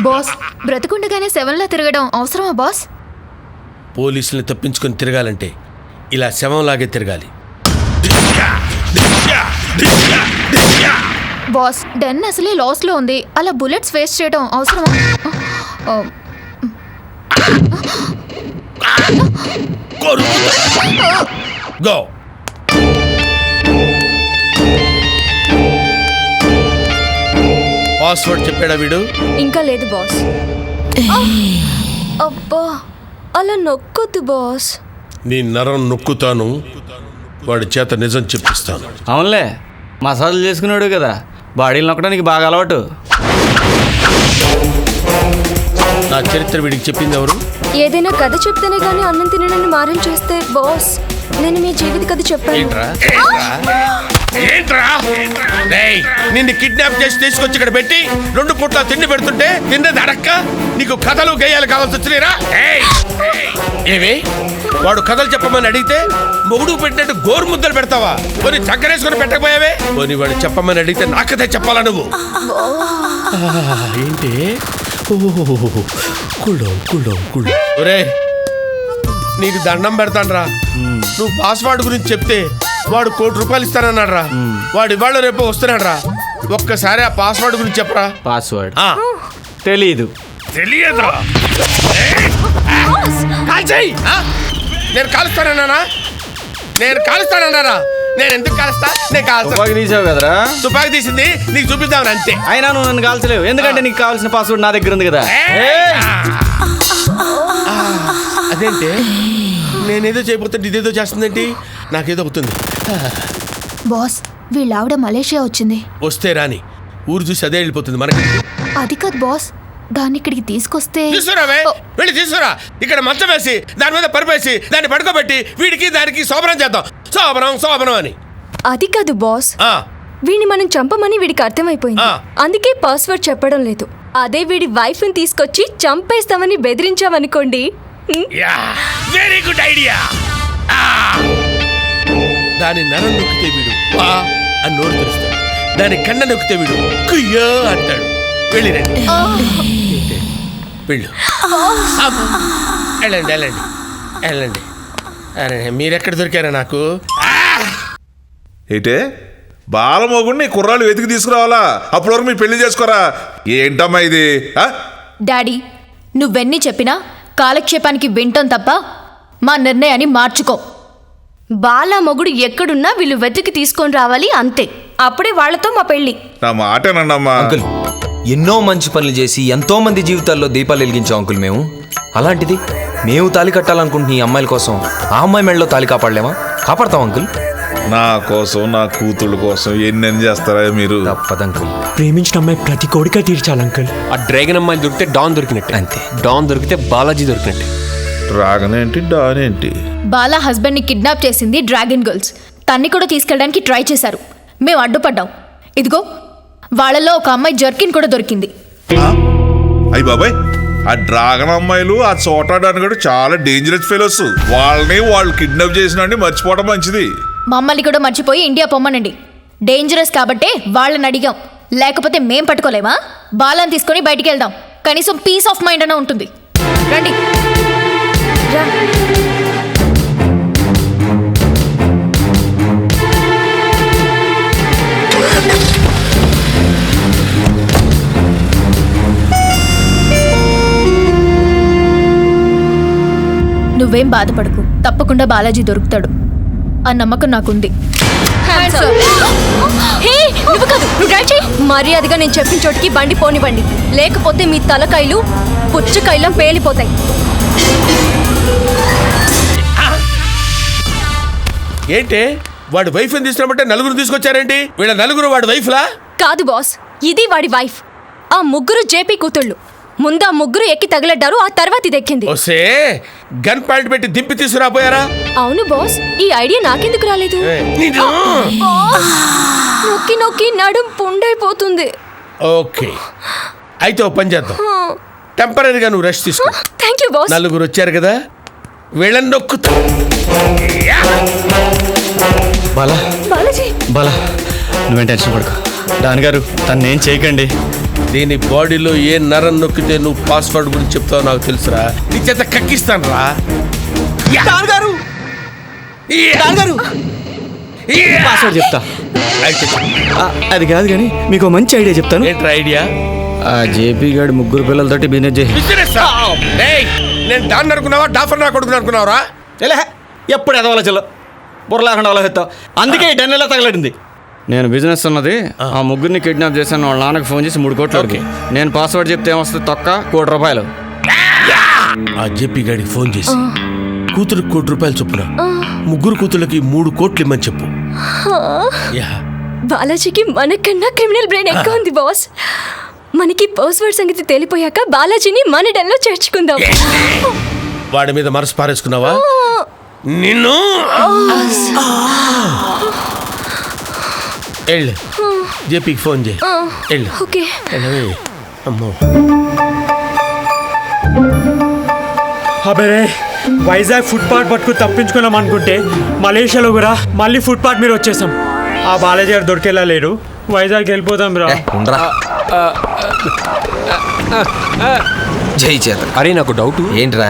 Boss బ్రతుకుండగానే శవంలా తిరగడం అవసరమా boss? పోలీసుల్ని తప్పించుకొని తిరగాలంటే ఇలా శవంలాగే తిరగాలి. బాస్ డెన్ అసలే లాస్ లో ఉంది, అలా బుల్లెట్స్ వేస్ట్ చేయడం అవసరమా? గో. పాస్వర్డ్ చెప్పాడా వీడు? ఇంకా లేదు బాస్. అబ్బా అలా నొక్కొద్దు బాస్. నీ నరం నొక్కుతాను, వాడి చేత నిజం చెప్పిస్తాను. అవునులే, మసాజులు చేసుకున్నాడు కదా, బాడీలు నొక్కడానికి బాగా అలవాటు. నా చరిత్ర వీడికి చెప్పింది ఎవరు? ఏదైనా కథ చెప్తేనే కానీ అన్నం తినడాన్ని మారం చేస్తే బాస్, నేను మీ జీవిత కథ చెప్పాను. నిన్ను కిడ్నాప్ చేసి తీసుకొచ్చి ఇక్కడ పెట్టి 2 పూట్ల తిండి పెడుతుంటే తిన్నది అడక్క నీకు కథలు గేయాలు కావాల్సి వచ్చినారా? ఏమి వాడు కథలు చెప్పమని అడిగితే మొగుడు పెట్టినట్టు గోరు ముద్దలు పెడతావా? కొన్ని చక్కరేసుకొని పెట్టకపోయావే? కొన్ని వాడు చెప్పమని అడిగితే నా కథే చెప్పాలా నువ్వు? ఏంటి? ఒరే నీకు దండం పెడతానరా, నువ్వు పాస్వర్డ్ గురించి చెప్తే వాడు ₹1 కోటి ఇస్తానన్నాడు రా. వాడు ఇవాళ రేపు వస్తున్నాడు రా. ఒక్కసారి ఆ పాస్వర్డ్ గురించి చెప్పరా. పాస్వర్డ్ తెలీదు. తెలియదురా? నేను కాలుస్తానన్నానా? నేను ఎందుకు కాలుస్తా? నేను తుపాకి తీసావు కదరా. తుపాకి తీసింది నీకు చూపిద్దామని అంతే. అయినా నువ్వు నన్ను కాల్చలేవు, ఎందుకంటే నీకు కావాల్సిన పాస్వర్డ్ నా దగ్గర ఉంది కదా. అదేంటి నేనేదో చేయబోతుంటే ఇదేదో చేస్తుందేంటి? నాకేదో అవుతుంది. బాస్ వీళ్ళ ఆవిడ మలేషియా వచ్చింది. వస్తే రాని, ఊరు చూసి అదే వెళ్ళిపోతుంది మనకి. అది కాదు బాస్, దాన్ని ఇక్కడికి తీసుకొస్తే. తీసుకురావే, వెళ్ళి తీసుకురా. ఇక్కడ మంచం వేసి దాని మీద పరిపేసి దాన్ని పడుకోబెట్టి వీడికి దానికి శోభనం చేద్దాం. శోభనం అని. అది కాదు బాస్, వీడిని మనం చంపమని వీడికి అర్థమైపోయింది, అందుకే పాస్వర్డ్ చెప్పడం లేదు. అదే వీడి వైఫ్ ని తీసుకొచ్చి చంపేస్తామని బెదిరించామనుకోండి. Very good idea. దాని నరం నొక్కితే వీడు వా అని నోరు తెరుస్తాడు, దాని కన్న నొక్కితే వీడు కుయ్యో అంటాడు. వెళ్ళిరండి, వెళ్ళు. వెళ్ళండి. అరే మీరెక్కడ దొరికారా నాకు? ఏంటే బాలమోగుడిని కుర్రాళ్ళు వెతికి తీసుకురావాలా? అప్పుడు వరకు మీరు పెళ్లి చేసుకోరా? ఏంటమ్మా ఇది? డాడీ నువ్వెన్ని చెప్పినా కాలక్షేపానికి వింటాం తప్ప మా నిర్ణయాన్ని మార్చుకో. బాలా మొగుడు ఎక్కడున్నా వీళ్ళు వెతికి తీసుకొని రావాలి, అంతే. అప్పుడే వాళ్లతో మా పెళ్లి. నా మాటేనమ్మా. అంకుల్ ఎన్నో మంచి పనులు చేసి ఎంతో మంది జీవితాల్లో దీపాలు వెలిగించాం అంకుల్ మేము. అలాంటిది మేము తాళి కట్టాలనుకుంటున్న ఈ అమ్మాయిల కోసం ఆ అమ్మాయి మెడలో తాళి కాపాడలేమా? కాపాడతాం అంకుల్. నా కోసం నా కూతుళ్ళ కోసం ఎన్నెన్ని చేస్తారా మీరు? తప్పదు అంకుల్. ప్రేమించిన అమ్మాయి ప్రతి కోరిక తీర్చాలి అంకుల్. ఆ డ్రాగన్ అమ్మాయి దొరికితే డాన్ దొరికినట్టే, అంతే. డాన్ దొరికితే బాలాజీ దొరికినట్టే. డ్రాగన్ ఏంటి, డాన్ ఏంటి? బాలా హస్బెండ్ ని కిడ్నాప్ చేసింది డ్రాగన్ గర్ల్స్. తన్ని కూడా తీసుకెళ్ళడానికి ట్రై చేశారు, మేము అడ్డుపడ్డాం. ఇదిగో వాళ్ళలో ఒక అమ్మాయి జర్కిన్ కూడా దొరికింది. అయ్యి బాబాయ్, ఆ డ్రాగన్ అమ్మాయిలు ఆ చోటాడానికి కూడా చాలా డేంజరస్ ఫెలోస్. వాళ్ళు కిడ్నాప్ చేసినండి మర్చిపోవడం మంచిది. మమ్మల్ని కూడా మర్చిపోయి ఇండియా పొమ్మనండి. డేంజరస్ కాబట్టే వాళ్ళని అడిగాం, లేకపోతే మేం పట్టుకోలేమా? బాలాని తీసుకొని బయటికి వెళ్దాం, కనీసం పీస్ ఆఫ్ మైండ్ అన్న ఉంటుంది. రండి. నువ్వేం బాధపడకు, తప్పకుండా బాలాజీ దొరుకుతాడు. ఆ నమ్మకం నాకుంది. మర్యాదగా నేను చెప్పిన చోటికి బండి పోనివ్వండి, లేకపోతే మీ తలకాయలు పుచ్చకాయలం పేలిపోతాయి. ఏంటి వాడి వైఫ్ ని తీసుకురామంటే నలుగురు తీసుకొచ్చారేంటి? వీళ్ళ నలుగురు వాడి వైఫ్లా? కాదు బాస్, ఇది వాడి వైఫ్. ఆ ముగ్గురు జేపీ కూతుళ్ళు. ముందు ఆ ముగ్గురు ఎక్కి తగలడ్డారు, ఆ తర్వాత ఇది ఎక్కింది. వస్తే గన్ పాయింట్ పెట్టి దింపి తీసుకురాపోయారా? అవును బాస్, ఈ ఐడియా నాకెందుకు రాలేదు? నొక్కి నొక్కి నడుం పుండైపోతుంది. ఓకే, అయితే ఓ పని చేద్దాం. టెంపరీగా నువ్వు రెస్ట్ తీసుకో. Thank you boss. నలుగురు వచ్చారు కదా, వీళ్ళని నొక్కుతా. బాలా, నువ్వేం టెన్షన్ పడుకో. డాన్ గారు తన్నేం చేయకండి. దీని బాడీలో ఏ నరం నొక్కితే నువ్వు పాస్వర్డ్ గురించి చెప్తావు నాకు తెలుసురా. నీ చేత కక్కిస్తాను రా. పాస్వర్డ్ చెప్తా. అయితే అది కాదు కానీ మీకు మంచి ఐడియా చెప్తాను. ఏంట్రా ఐడియా? ఆ జేపీ గారు 3 పిల్లలతోటి బిజినెస్ చేసి బిజినెస్ నేను దాన్ని అనుకున్నావా, డాఫర్ నా కొడుకుని అనుకున్నావరా? ఎప్పుడు ఎదవాల చెల్ల బుర్రలేకుండా ఆలోచిస్తావు. అందుకే ఈ డెన్నెలా తగలడింది. నేను బిజినెస్ ఉన్నది ఆ 3 కిడ్నాప్ చేశాను. వాళ్ళ నాన్నకు ఫోన్ చేసి 3 కోట్లు అడిగి నేను పాస్వర్డ్ చెప్తే ఏమొస్తుంది తొక్క ₹1,00,00,000. ఆ జేపీ గాడికి ఫోన్ చేసి కూతురికి ₹1,00,00,000 చొప్పున 3 కూతుళ్ళకి 3 కోట్లు ఇమ్మని చెప్పు. యా. బాలాజీకి మనకన్నా క్రిమినల్ బ్రెయిన్ ఎక్కువ ఉంది బాస్. మనకి పాస్వర్డ్ సంగతి తేలిపోయాక బాలాజీని మన డెల్లో చేర్చుకుందాం. వాడి మీద మనసు పారేసుకున్నావా? నిన్ను వెళ్ళు, జేపీకి ఫోన్ చేయి. వెళ్ళు. ఓకే. అమ్మో, అబే వైజాగ్ ఫుట్పాత్ పట్టుకు తప్పించుకున్నాం అనుకుంటే మలేషియాలో కూడా మళ్ళీ ఫుట్పాత్ మీద వచ్చేసాం. ఆ బాలాజీ గారు దొరికేలా లేరు. వైజాగ్ వెళ్ళిపోతాం రా. ఉండరా జై చేత. అరే నాకు డౌట్. ఏంట్రా?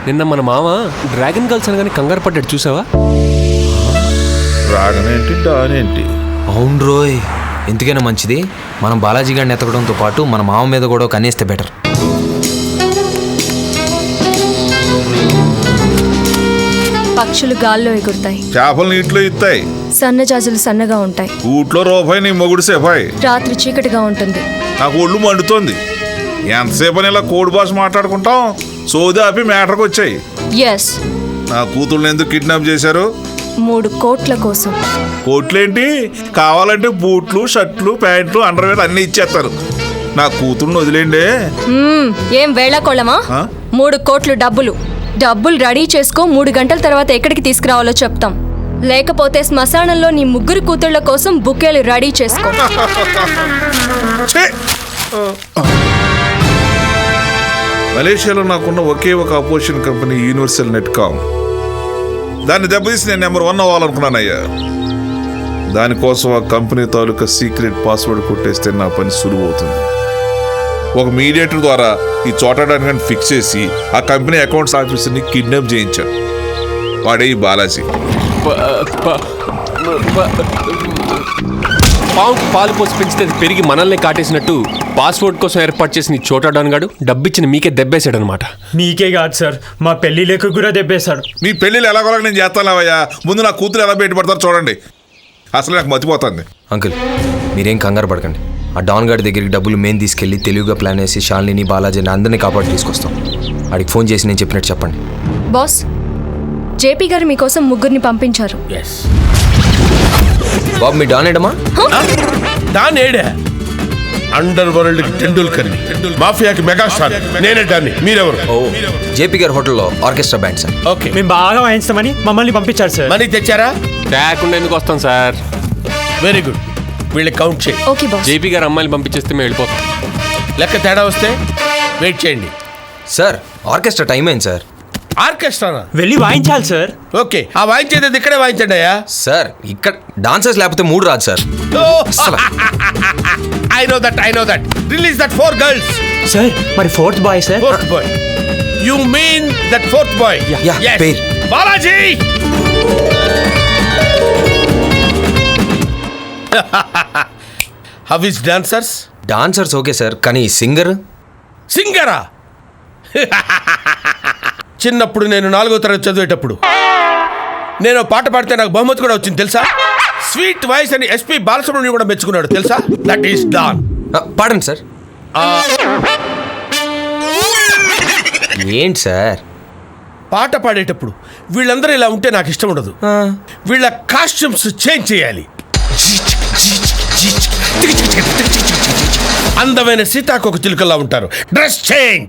నిన్న మన మామ డ్రాగన్ గర్ల్స్ అనగానే కంగారు పడ్డాడు చూసావా? రాగనేంటి డానేంటి? అవును రోయ్, ఎందుకైనా మంచిది మనం బాలాజీ గారిని ఎతకడంతో పాటు మన మామ మీద కూడా కనేస్తే బెటర్. పక్షులు గాల్లో ఎగురుతాయి, చేపలు నీటిలో ఇస్తాయి, సన్నజాజులు సన్నగా ఉంటాయి, ఊట్లో రూపాయి నీ మొగుడు సేపాయి. రాత్రి చీకటిగా ఉంటుంది. నాకు ఒళ్ళు మండుతోంది. ఎంతసేపు అని ఇలా కోడి భాష మాట్లాడుకుంటాం? సోది ఆపి మ్యాటర్కి వచ్చాయి. ఎస్, నా కూతుర్ని ఎందుకు కిడ్నాప్ చేశారు? 3 కోట్ల కోసం. కోట్లేంటి, కావాలంటే బూట్లు, షర్ట్లు, ప్యాంట్లు, అండర్వేర్ అన్నీ ఇచ్చేస్తారు. నా కూతుర్ని వదిలేండి. ఏం వేళాకోళమా? 3 కోట్లు డబ్బులు రెడీ చేసుకో. 3 గంటల తర్వాత ఎక్కడికి తీసుకురావాలో చెప్తాం. లేకపోతే శ్మశానంలో నీ 3 కూతుళ్ళ కోసం బుకేలు రెడీ చేసుకో. ఛే! మలేషియాలో నాకున్న ఒకే ఒక అపోజిషన్ కంపెనీ యూనివర్సల్ నెట్కామ్. దాన్ని దెబ్బతీసి నేను నెంబర్ 1 అవ్వాలనుకున్నానయ్యా. దానికోసం ఆ కంపెనీ తాలూకా సీక్రెట్ పాస్వర్డ్ కొట్టేస్తే నా పని సులువు అవుతుంది. ఒక మీడియేటర్ ద్వారా ఈ చోటడానికి ఫిక్స్ చేసి ఆ కంపెనీ అకౌంట్స్ ఆఫీసర్ని కిడ్నాప్ చేయించాను. వాడే ఈ బాలాజీ. పావుకు పాలు పోసి పెంచితే అది పెరిగి మనల్ని కాటేసినట్టు పాస్పోర్ట్ కోసం ఏర్పాటు చేసిన ఈ చోటా డాన్ గాడు డబ్బిచ్చిన మీకే దెబ్బేశాడు అనమాట. మీకే కాదు సార్, మా పెళ్లి లేక కూడా దెబ్బేశాడు. మీ పెళ్ళిళ్ళు ఎలాగోలా నేను చేస్తానువయ్యా. ముందు నా కూతురు ఎలా బయటపడతారో చూడండి. అసలు నాకు మర్చిపోతుంది. అంకుల్ మీరేం కంగారు పడకండి. ఆ డాన్ గారి దగ్గరికి డబ్బులు మేము తీసుకెళ్ళి తెలివిగా ప్లాన్ వేసి శాలిని, బాలాజీని అందరినీ కాపాడి తీసుకొస్తాం. ఆడికి ఫోన్ చేసి నేను చెప్పినట్టు చెప్పండి. బాస్, జేపీ గారు మీకోసం 3 పంపించారు. బాబు మీ డాన్ ఏడమా? దాని ఏడే అండర్ వరల్డ్ టెండూల్కర్, మాఫియాకి మెగాస్టార్. నేనే దాన్ని. మీరెవరు? ఓ జేపీ గారి హోటల్లో ఆర్కెస్ట్రా బ్యాండ్ సార్. ఓకే, మేము బాగా వాయిస్తామని మమ్మల్ని పంపించారు సార్. మనీ తెచ్చారా? తేకుండా ఎందుకు వస్తాం సార్? Very good. వీళ్ళకి కౌంట్ చేయి. Okay boss. జేపీ గారు అమ్మాయిలు పంపించేస్తే మేము వెళ్ళిపోతాం. లెక్క తేడా వస్తే వెయిట్ చేయండి. సార్ ఆర్కెస్ట్రా టైం అయింది సార్. ఆర్కెస్ట్రానా? వెళ్ళి వాయించాలి సార్. ఓకే, ఆ వాయించేది ఇక్కడే వాయించండి అయ్యా. సార్ ఇక్కడ డాన్సర్స్ లేకపోతే మూడు రాదు sir. I know that. Release that 4 girls. Sir మరి 4th boy sir. 4th boy. You mean that 4th boy? Yeah, పేరు. Balaji. How is dancers? Dancers okay sir, కానీ సింగర్? సింగరా? చిన్నప్పుడు నేను 4వ తరగతి చదివేటప్పుడు నేను పాట పాడితే నాకు బహుమతి కూడా వచ్చింది తెలుసా? స్వీట్ వాయిస్ అని ఎస్పీ బాలసుబ్రహ్మణ్యం కూడా మెచ్చుకున్నాడు తెలుసా? That is Don. పాడండి సార్. ఏంటి సార్? పాట పాడేటప్పుడు వీళ్ళందరూ ఇలా ఉంటే నాకు ఇష్టం ఉండదు. వీళ్ళ కాస్ట్యూమ్స్ చేంజ్ చేయాలి. అందమైన సీతాకోక చిలుకల్లా ఉంటారు. Dress change.